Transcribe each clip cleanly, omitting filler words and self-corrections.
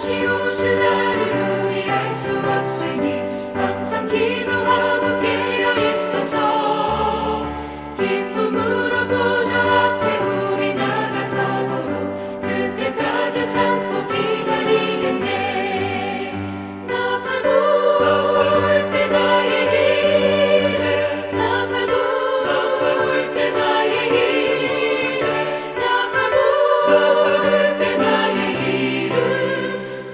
다시 오실 날을 우리 알 수 없으니 항상 기도하고 깨어 있어서 기쁨으로 보좌 앞에 우리 나가서도록 그때까지 참고 기다리겠네. 나 밟을 때 나의 일에 나 밟을 때 나의 일에 나 밟을 때 나의 이름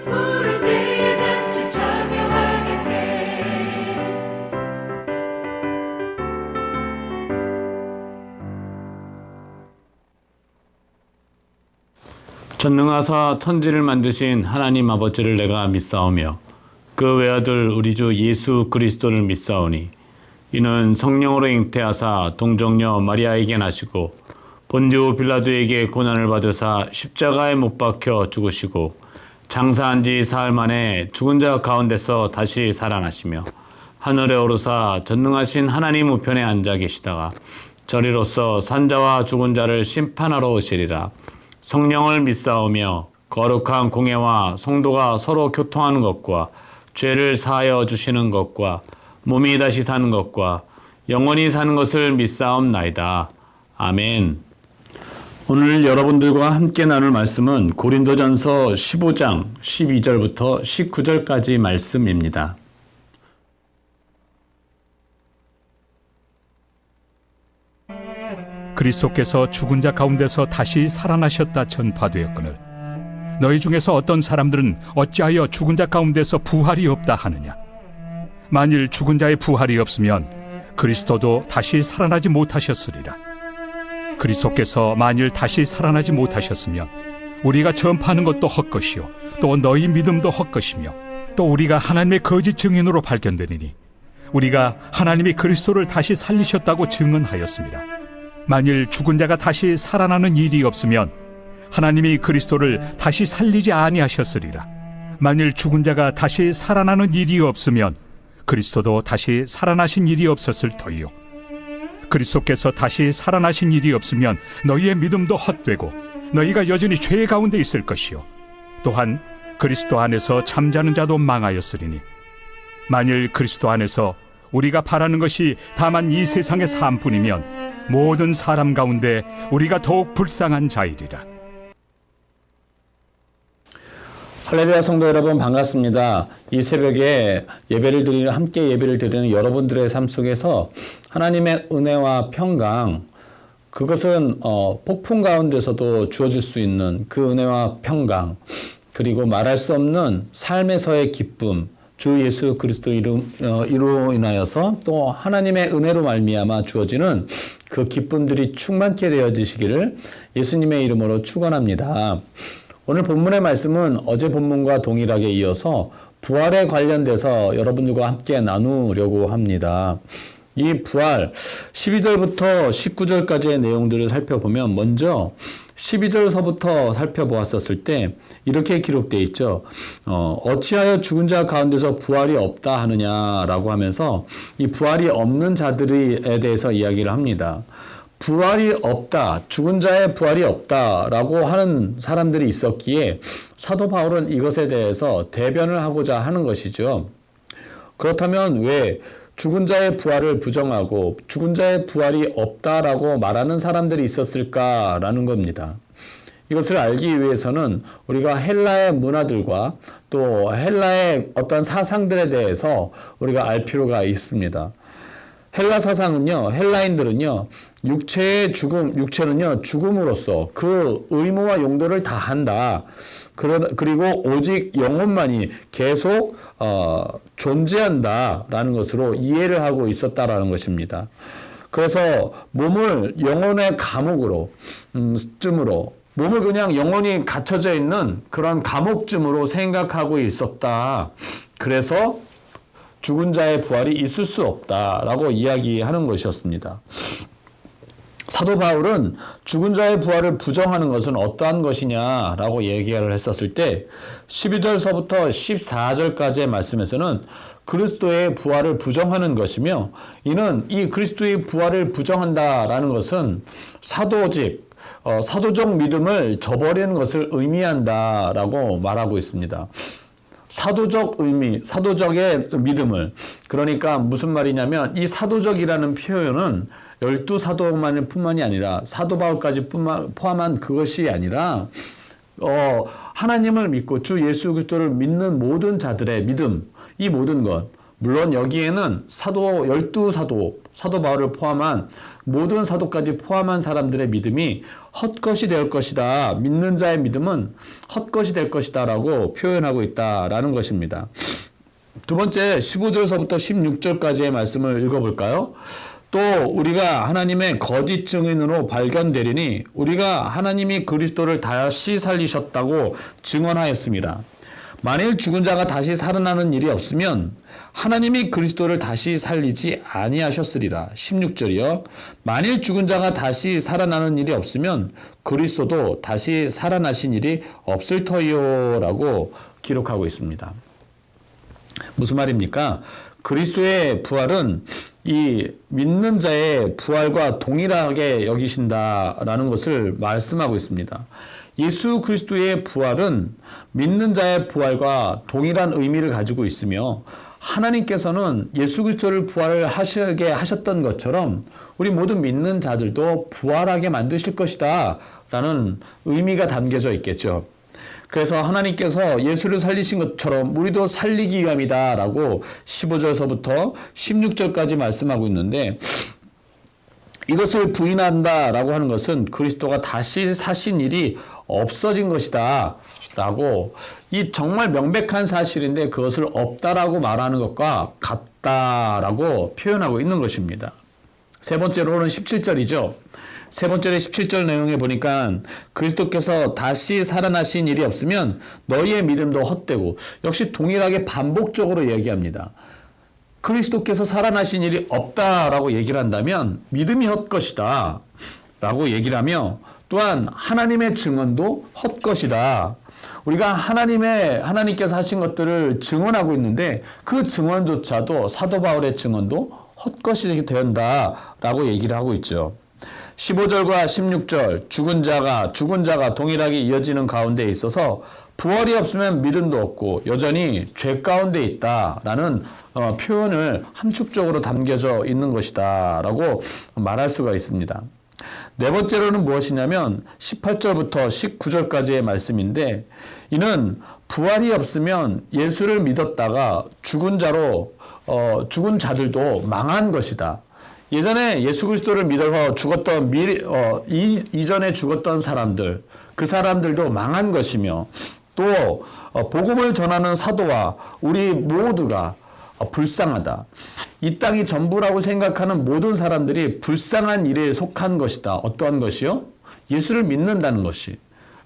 부를 때에 잔치 참여하겠네. 전능하사 천지를 만드신 하나님 아버지를 내가 믿사오며 그 외아들 우리 주 예수 그리스도를 믿사오니 이는 성령으로 잉태하사 동정녀 마리아에게 나시고 본디오 빌라도에게 고난을 받으사 십자가에 못 박혀 죽으시고 장사한 지 사흘 만에 죽은 자 가운데서 다시 살아나시며 하늘에 오르사 전능하신 하나님 우편에 앉아 계시다가 저리로서 산자와 죽은 자를 심판하러 오시리라. 성령을 믿사오며 거룩한 공예와 성도가 서로 교통하는 것과 죄를 사하여 주시는 것과 몸이 다시 사는 것과 영원히 사는 것을 믿사옵나이다. 아멘. 오늘 여러분들과 함께 나눌 말씀은 고린도전서 15장 12절부터 19절까지 말씀입니다. 그리스도께서 죽은 자 가운데서 다시 살아나셨다 전파되었거늘 너희 중에서 어떤 사람들은 어찌하여 죽은 자 가운데서 부활이 없다 하느냐. 만일 죽은 자의 부활이 없으면 그리스도도 다시 살아나지 못하셨으리라. 그리스도께서 만일 다시 살아나지 못하셨으면 우리가 전파하는 것도 헛것이요 또 너희 믿음도 헛것이며 또 우리가 하나님의 거짓 증인으로 발견되리니 우리가 하나님이 그리스도를 다시 살리셨다고 증언하였습니다. 만일 죽은 자가 다시 살아나는 일이 없으면 하나님이 그리스도를 다시 살리지 아니하셨으리라. 만일 죽은 자가 다시 살아나는 일이 없으면 그리스도도 다시 살아나신 일이 없었을 터이요. 그리스도께서 다시 살아나신 일이 없으면 너희의 믿음도 헛되고 너희가 여전히 죄 가운데 있을 것이요. 또한 그리스도 안에서 잠자는 자도 망하였으리니 만일 그리스도 안에서 우리가 바라는 것이 다만 이 세상의 삶뿐이면 모든 사람 가운데 우리가 더욱 불쌍한 자이리라. 할렐루야 성도 여러분 반갑습니다. 이 새벽에 함께 예배를 드리는 여러분들의 삶 속에서 하나님의 은혜와 평강, 그것은 폭풍 가운데서도 주어질 수 있는 그 은혜와 평강, 그리고 말할 수 없는 삶에서의 기쁨, 주 예수 그리스도 이로 인하여서 또 하나님의 은혜로 말미암아 주어지는 그 기쁨들이 충만케 되어지시기를 예수님의 이름으로 축원합니다. 오늘 본문의 말씀은 어제 본문과 동일하게 이어서 부활에 관련돼서 여러분들과 함께 나누려고 합니다. 이 부활 12절부터 19절까지의 내용들을 살펴보면 먼저 12절서부터 살펴보았었을 때 이렇게 기록되어 있죠. 어찌하여 죽은 자 가운데서 부활이 없다 하느냐라고 하면서 이 부활이 없는 자들에 대해서 이야기를 합니다. 부활이 없다, 죽은 자의 부활이 없다라고 하는 사람들이 있었기에 사도 바울은 이것에 대해서 대변을 하고자 하는 것이죠. 그렇다면 왜 죽은 자의 부활을 부정하고 죽은 자의 부활이 없다라고 말하는 사람들이 있었을까라는 겁니다. 이것을 알기 위해서는 우리가 헬라의 문화들과 또 헬라의 어떤 사상들에 대해서 우리가 알 필요가 있습니다. 헬라 사상은요, 헬라인들은요, 육체는요, 죽음으로써 그 의무와 용도를 다 한다. 그리고 오직 영혼만이 계속 존재한다라는 것으로 이해를 하고 있었다라는 것입니다. 그래서 몸을 영혼의 감옥으로, 몸을 그냥 영혼이 갇혀져 있는 그런 감옥쯤으로 생각하고 있었다. 그래서 죽은 자의 부활이 있을 수 없다라고 이야기하는 것이었습니다. 사도 바울은 죽은 자의 부활을 부정하는 것은 어떠한 것이냐라고 얘기를 했었을 때 12절서부터 14절까지의 말씀에서는 그리스도의 부활을 부정하는 것이며, 이는 이 그리스도의 부활을 부정한다라는 것은 사도직, 사도적 믿음을 저버리는 것을 의미한다라고 말하고 있습니다. 사도적 의미, 사도적의 믿음을. 그러니까 무슨 말이냐면 이 사도적이라는 표현은 12사도만일 뿐만이 아니라 사도 바울까지 포함한 그것이 아니라 하나님을 믿고 주 예수 그리스도를 믿는 모든 자들의 믿음, 이 모든 것. 물론 여기에는 12사도 바울을 포함한 모든 사도까지 포함한 사람들의 믿음이 헛것이 될 것이다. 믿는 자의 믿음은 헛것이 될 것이다 라고 표현하고 있다라는 것입니다. 두 번째 15절서부터 16절까지의 말씀을 읽어볼까요? 또 우리가 하나님의 거짓 증인으로 발견되리니 우리가 하나님이 그리스도를 다시 살리셨다고 증언하였습니다. 만일 죽은 자가 다시 살아나는 일이 없으면 하나님이 그리스도를 다시 살리지 아니하셨으리라. 16절이요. 만일 죽은 자가 다시 살아나는 일이 없으면 그리스도도 다시 살아나신 일이 없을 터이요 라고 기록하고 있습니다. 무슨 말입니까? 그리스도의 부활은 이 믿는 자의 부활과 동일하게 여기신다라는 것을 말씀하고 있습니다. 예수 그리스도의 부활은 믿는 자의 부활과 동일한 의미를 가지고 있으며 하나님께서는 예수 그리스도를 부활을 하시게 하셨던 것처럼 우리 모든 믿는 자들도 부활하게 만드실 것이다 라는 의미가 담겨져 있겠죠. 그래서 하나님께서 예수를 살리신 것처럼 우리도 살리기 위함이다 라고 15절서부터 16절까지 말씀하고 있는데, 이것을 부인한다 라고 하는 것은 그리스도가 다시 사신 일이 없어진 것이다 라고, 이 정말 명백한 사실인데 그것을 없다라고 말하는 것과 같다라고 표현하고 있는 것입니다. 세 번째로는 17절이죠. 세 번째 17절 내용에 보니까 그리스도께서 다시 살아나신 일이 없으면 너희의 믿음도 헛되고, 역시 동일하게 반복적으로 얘기합니다. 그리스도께서 살아나신 일이 없다라고 얘기를 한다면 믿음이 헛것이다 라고 얘기를 하며, 또한 하나님의 증언도 헛것이다. 우리가 하나님께서 하신 것들을 증언하고 있는데 그 증언조차도 사도 바울의 증언도 헛것이 된다라고 얘기를 하고 있죠. 15절과 16절 죽은 자가 동일하게 이어지는 가운데 있어서 부활이 없으면 믿음도 없고 여전히 죄 가운데 있다라는 표현을 함축적으로 담겨져 있는 것이다 라고 말할 수가 있습니다. 네 번째로는 무엇이냐면 18절부터 19절까지의 말씀인데, 이는 부활이 없으면 예수를 믿었다가 죽은 자들도 망한 것이다. 예전에 예수 그리스도를 믿어서 죽었던 이전에 죽었던 사람들, 그 사람들도 망한 것이며, 또 복음을 전하는 사도와 우리 모두가 불쌍하다. 이 땅이 전부라고 생각하는 모든 사람들이 불쌍한 일에 속한 것이다. 어떠한 것이요? 예수를 믿는다는 것이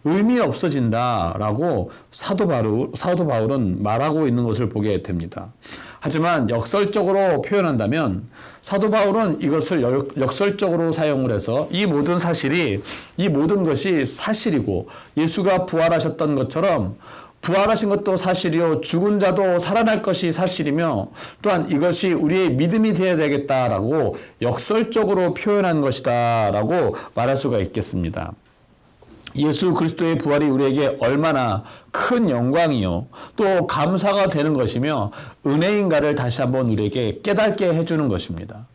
의미 없어진다라고 사도 바울은 말하고 있는 것을 보게 됩니다. 하지만 역설적으로 표현한다면 사도 바울은 이것을 역설적으로 사용을 해서 이 모든 것이 사실이고, 예수가 부활하셨던 것처럼 부활하신 것도 사실이요 죽은 자도 살아날 것이 사실이며, 또한 이것이 우리의 믿음이 되어야 되겠다라고 역설적으로 표현한 것이다 라고 말할 수가 있겠습니다. 예수 그리스도의 부활이 우리에게 얼마나 큰 영광이요 또 감사가 되는 것이며 은혜인가를 다시 한번 우리에게 깨닫게 해주는 것입니다.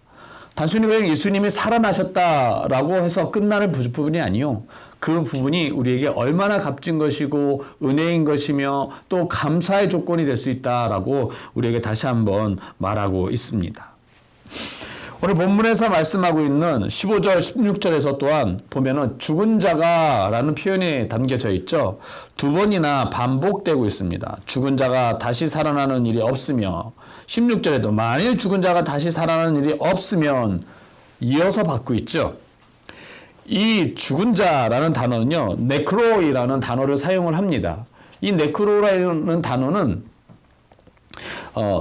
단순히 그냥 예수님이 살아나셨다라고 해서 끝나는 부분이 아니요, 그 부분이 우리에게 얼마나 값진 것이고 은혜인 것이며 또 감사의 조건이 될 수 있다라고 우리에게 다시 한번 말하고 있습니다. 오늘 본문에서 말씀하고 있는 15절, 16절에서 또한 보면은 죽은 자가 라는 표현이 담겨져 있죠. 두 번이나 반복되고 있습니다. 죽은 자가 다시 살아나는 일이 없으며, 16절에도 만일 죽은 자가 다시 살아나는 일이 없으면 이어서 받고 있죠. 이 죽은 자라는 단어는요, 네크로이라는 단어를 사용을 합니다. 이 네크로라는 단어는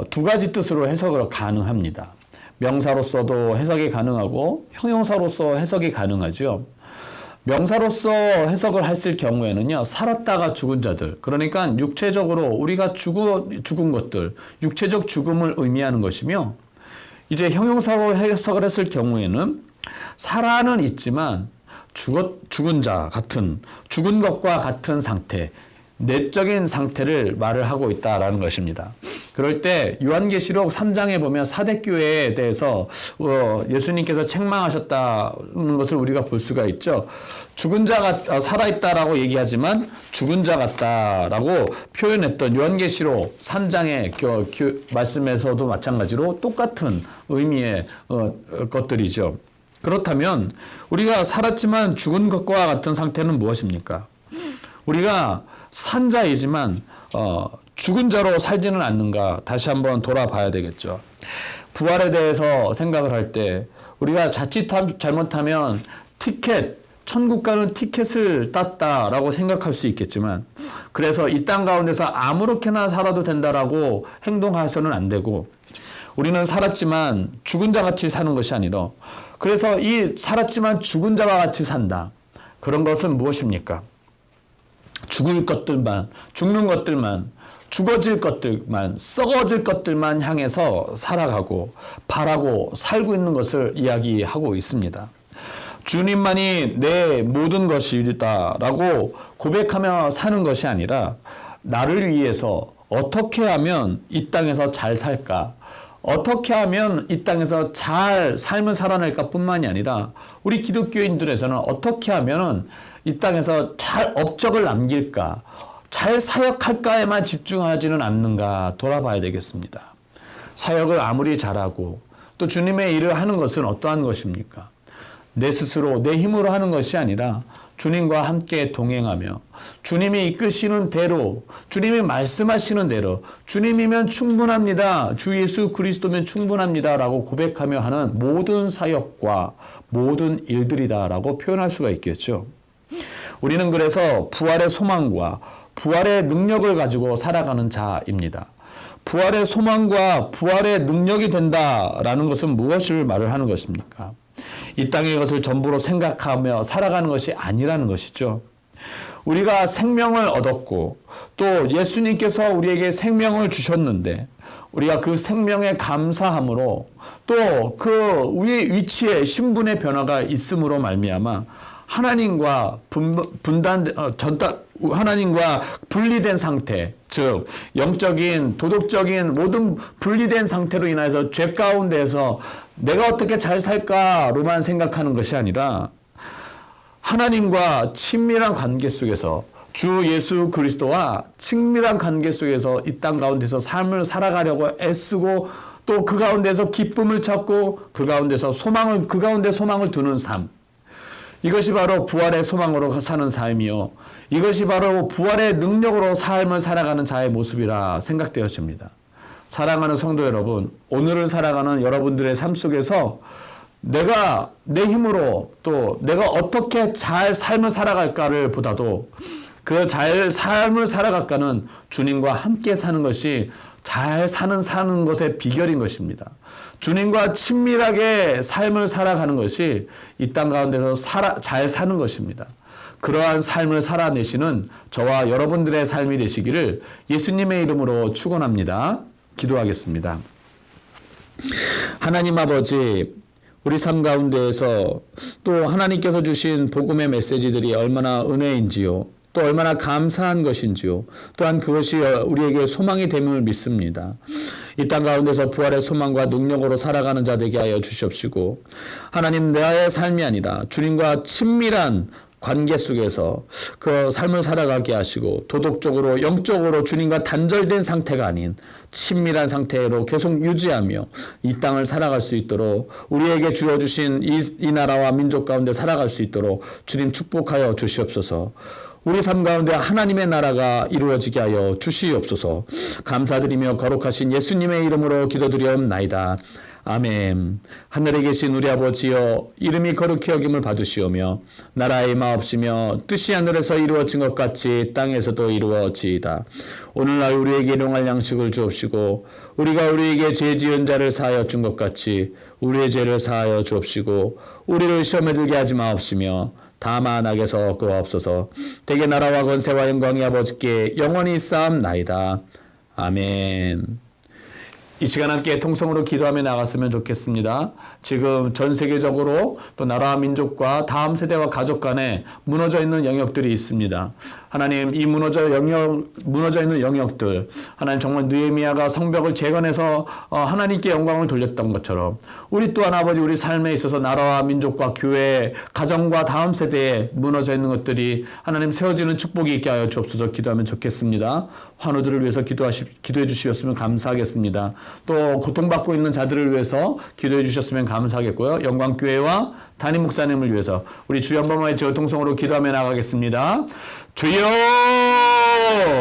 두 가지 뜻으로 해석을 가능합니다. 명사로서도 해석이 가능하고 형용사로서 해석이 가능하죠. 명사로서 해석을 했을 경우에는요, 살았다가 죽은 자들, 그러니까 육체적으로 우리가 죽은 것들, 육체적 죽음을 의미하는 것이며, 이제 형용사로 해석을 했을 경우에는 살아는 있지만 죽은 자 같은, 죽은 것과 같은 상태, 내적인 상태를 말을 하고 있다라는 것입니다. 그럴 때 요한계시록 3장에 보면 사대교회에 대해서 예수님께서 책망하셨다는 것을 우리가 볼 수가 있죠. 죽은 자가 살아있다라고 얘기하지만 죽은 자 같다라고 표현했던 요한계시록 3장의 말씀에서도 마찬가지로 똑같은 의미의 것들이죠. 그렇다면 우리가 살았지만 죽은 것과 같은 상태는 무엇입니까? 우리가 산 자이지만 죽은 자로 살지는 않는가 다시 한번 돌아봐야 되겠죠. 부활에 대해서 생각을 할 때 우리가 자칫 잘못하면 천국 가는 티켓을 땄다라고 생각할 수 있겠지만, 그래서 이 땅 가운데서 아무렇게나 살아도 된다라고 행동해서는 안 되고, 우리는 살았지만 죽은 자 같이 사는 것이 아니라, 그래서 이 살았지만 죽은 자와 같이 산다. 그런 것은 무엇입니까? 죽을 것들만, 죽는 것들만, 죽어질 것들만, 썩어질 것들만 향해서 살아가고 바라고 살고 있는 것을 이야기하고 있습니다. 주님만이 내 모든 것이다라고 고백하며 사는 것이 아니라, 나를 위해서 어떻게 하면 이 땅에서 잘 살까? 어떻게 하면 이 땅에서 잘 삶을 살아낼까 뿐만이 아니라, 우리 기독교인들에서는 어떻게 하면 이 땅에서 잘 업적을 남길까, 잘 사역할까에만 집중하지는 않는가 돌아봐야 되겠습니다. 사역을 아무리 잘하고 또 주님의 일을 하는 것은 어떠한 것입니까? 내 스스로 내 힘으로 하는 것이 아니라 주님과 함께 동행하며 주님이 이끄시는 대로, 주님이 말씀하시는 대로, 주님이면 충분합니다, 주 예수 그리스도면 충분합니다 라고 고백하며 하는 모든 사역과 모든 일들이다라고 표현할 수가 있겠죠. 우리는 그래서 부활의 소망과 부활의 능력을 가지고 살아가는 자입니다. 부활의 소망과 부활의 능력이 된다라는 것은 무엇을 말을 하는 것입니까? 이 땅의 것을 전부로 생각하며 살아가는 것이 아니라는 것이죠. 우리가 생명을 얻었고 또 예수님께서 우리에게 생명을 주셨는데, 우리가 그 생명에 감사함으로 또 그 우리 위치에 신분의 변화가 있음으로 말미암아 하나님과 하나님과 분리된 상태, 즉 영적인, 도덕적인 모든 분리된 상태로 인해서 죄 가운데에서 내가 어떻게 잘 살까로만 생각하는 것이 아니라, 하나님과 친밀한 관계 속에서, 주 예수 그리스도와 친밀한 관계 속에서 이 땅 가운데서 삶을 살아가려고 애쓰고, 또 그 가운데서 기쁨을 찾고 그 가운데서 소망을 두는 삶, 이것이 바로 부활의 소망으로 사는 삶이요, 이것이 바로 부활의 능력으로 삶을 살아가는 자의 모습이라 생각되어집니다. 사랑하는 성도 여러분, 오늘을 살아가는 여러분들의 삶 속에서 내가 내 힘으로 또 내가 어떻게 잘 삶을 살아갈까를 보다도, 그 잘 삶을 살아갈까는 주님과 함께 사는 것이 잘 사는 것의 비결인 것입니다. 주님과 친밀하게 삶을 살아가는 것이 이 땅 가운데서 잘 사는 것입니다. 그러한 삶을 살아내시는 저와 여러분들의 삶이 되시기를 예수님의 이름으로 축원합니다. 기도하겠습니다. 하나님 아버지, 우리 삶 가운데에서 또 하나님께서 주신 복음의 메시지들이 얼마나 은혜인지요, 또 얼마나 감사한 것인지요, 또한 그것이 우리에게 소망이 됨을 믿습니다. 이 땅 가운데서 부활의 소망과 능력으로 살아가는 자 되게 하여 주시옵시고, 하나님, 나의 삶이 아니라 주님과 친밀한 관계 속에서 그 삶을 살아가게 하시고, 도덕적으로 영적으로 주님과 단절된 상태가 아닌 친밀한 상태로 계속 유지하며 이 땅을 살아갈 수 있도록, 우리에게 주어주신 이 나라와 민족 가운데 살아갈 수 있도록 주님 축복하여 주시옵소서. 우리 삶 가운데 하나님의 나라가 이루어지게 하여 주시옵소서. 감사드리며 거룩하신 예수님의 이름으로 기도드리옵나이다. 아멘. 하늘에 계신 우리 아버지여, 이름이 거룩히 여김을 받으시오며 나라의 마옵시며 뜻이 하늘에서 이루어진 것 같이 땅에서도 이루어지이다. 오늘날 우리에게 일용할 양식을 주옵시고, 우리가 우리에게 죄 지은 자를 사하여 준 것 같이 우리의 죄를 사하여 주옵시고, 우리를 시험에 들게 하지 마옵시며 다만 악에서 구하옵소서. 대개 나라와 권세와 영광이 아버지께 영원히 쌓옵나이다. 아멘. 이 시간 함께 통성으로 기도하며 나갔으면 좋겠습니다. 지금 전 세계적으로 또 나라와 민족과 다음 세대와 가족 간에 무너져 있는 영역들이 있습니다. 하나님, 이 무너져 있는 영역들, 하나님 정말 느헤미야가 성벽을 재건해서 하나님께 영광을 돌렸던 것처럼 우리 또한 아버지 우리 삶에 있어서 나라와 민족과 교회, 가정과 다음 세대에 무너져 있는 것들이 하나님 세워지는 축복이 있게 하여 주옵소서. 기도하면 좋겠습니다. 환우들을 위해서 기도해 주시었으면 감사하겠습니다. 또 고통받고 있는 자들을 위해서 기도해 주셨으면 감사하겠고요. 영광교회와 담임 목사님을 위해서 우리 주 연방와의 저통성으로 기도하며 나가겠습니다. 주여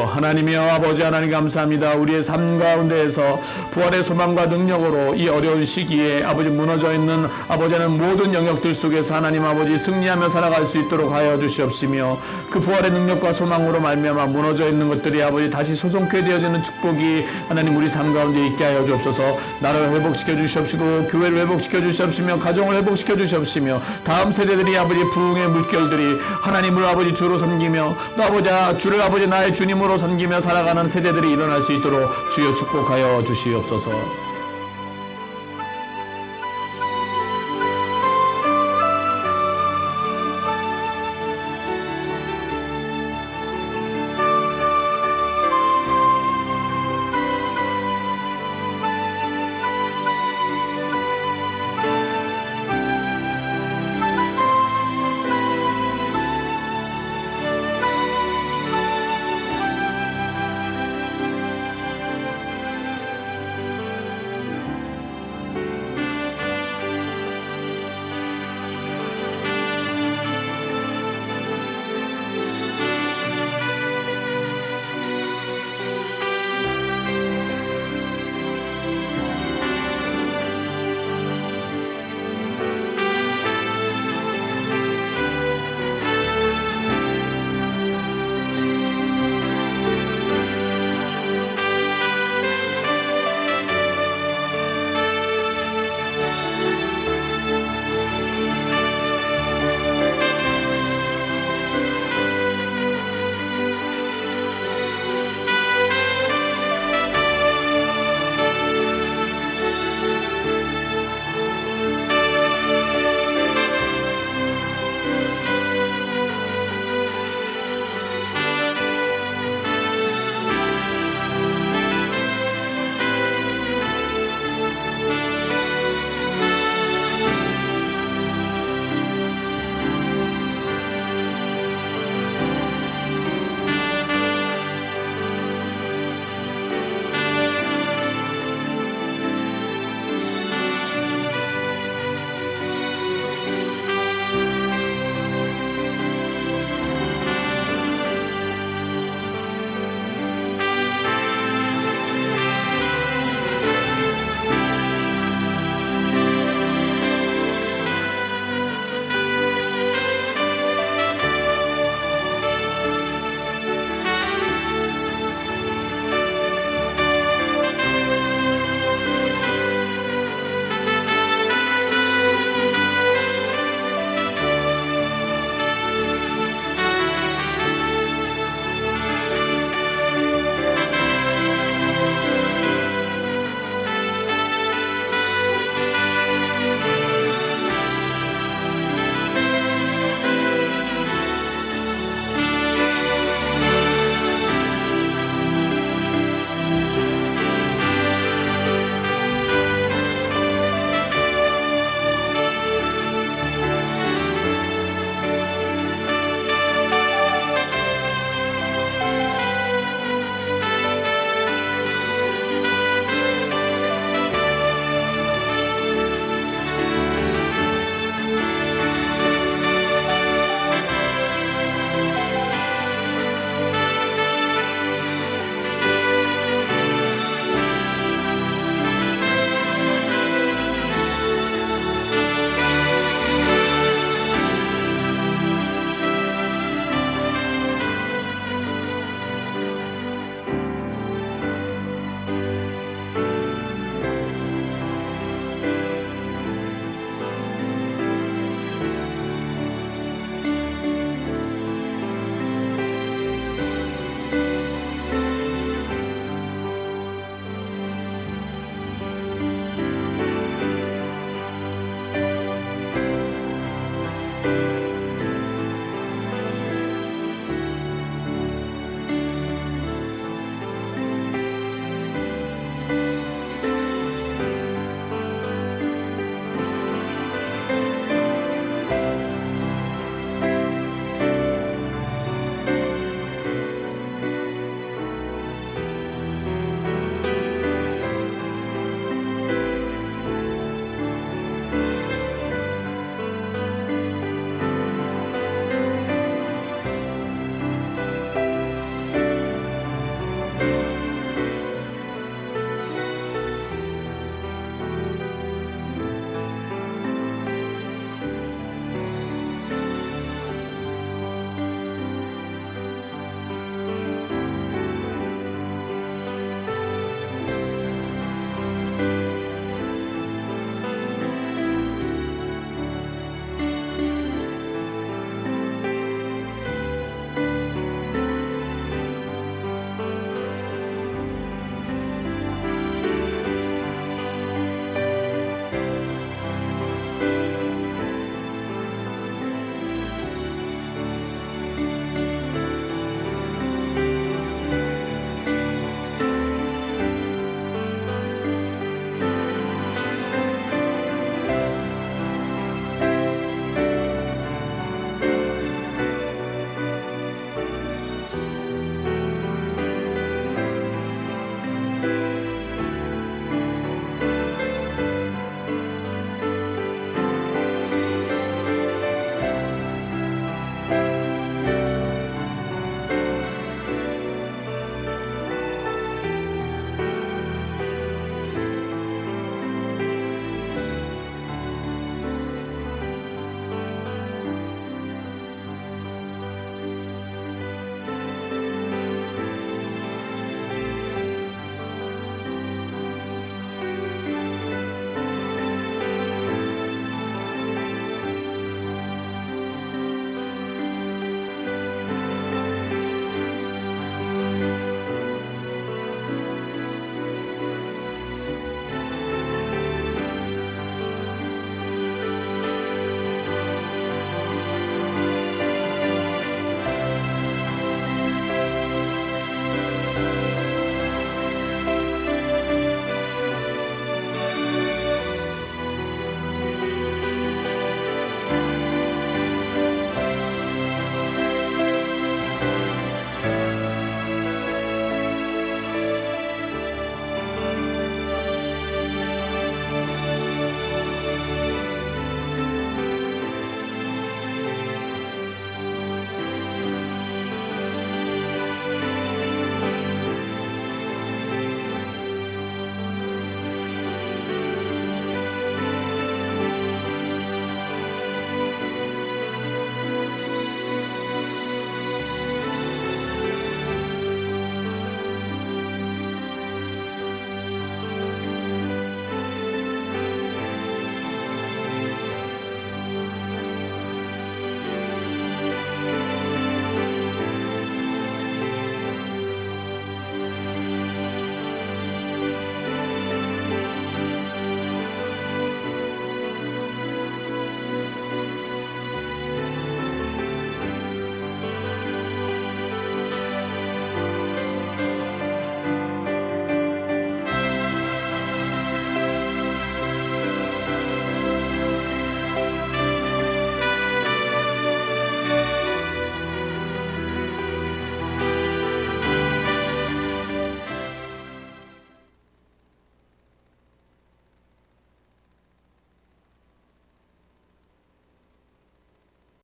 하나님이여 아버지 하나님 감사합니다. 우리의 삶 가운데에서 부활의 소망과 능력으로 이 어려운 시기에 아버지 무너져 있는 아버지는 모든 영역들 속에서 하나님 아버지 승리하며 살아갈 수 있도록 하여 주시옵시며 그 부활의 능력과 소망으로 말미암아 무너져 있는 것들이 아버지 다시 소송케 되어지는 축복이 하나님 우리 삶 가운데 있게 하여 주옵소서. 나라를 회복시켜 주시옵시고 교회를 회복시켜 주시옵시며 가정을 회복시켜 주시옵시며 다음 세대들이 아버지 부흥의 물결들이 하나님을 아버지 주로 섬기며 또 아버지 주를 아버지 나의 주님으로 섬기며 살아가는 세대들이 일어날 수 있도록 주여 축복하여 주시옵소서.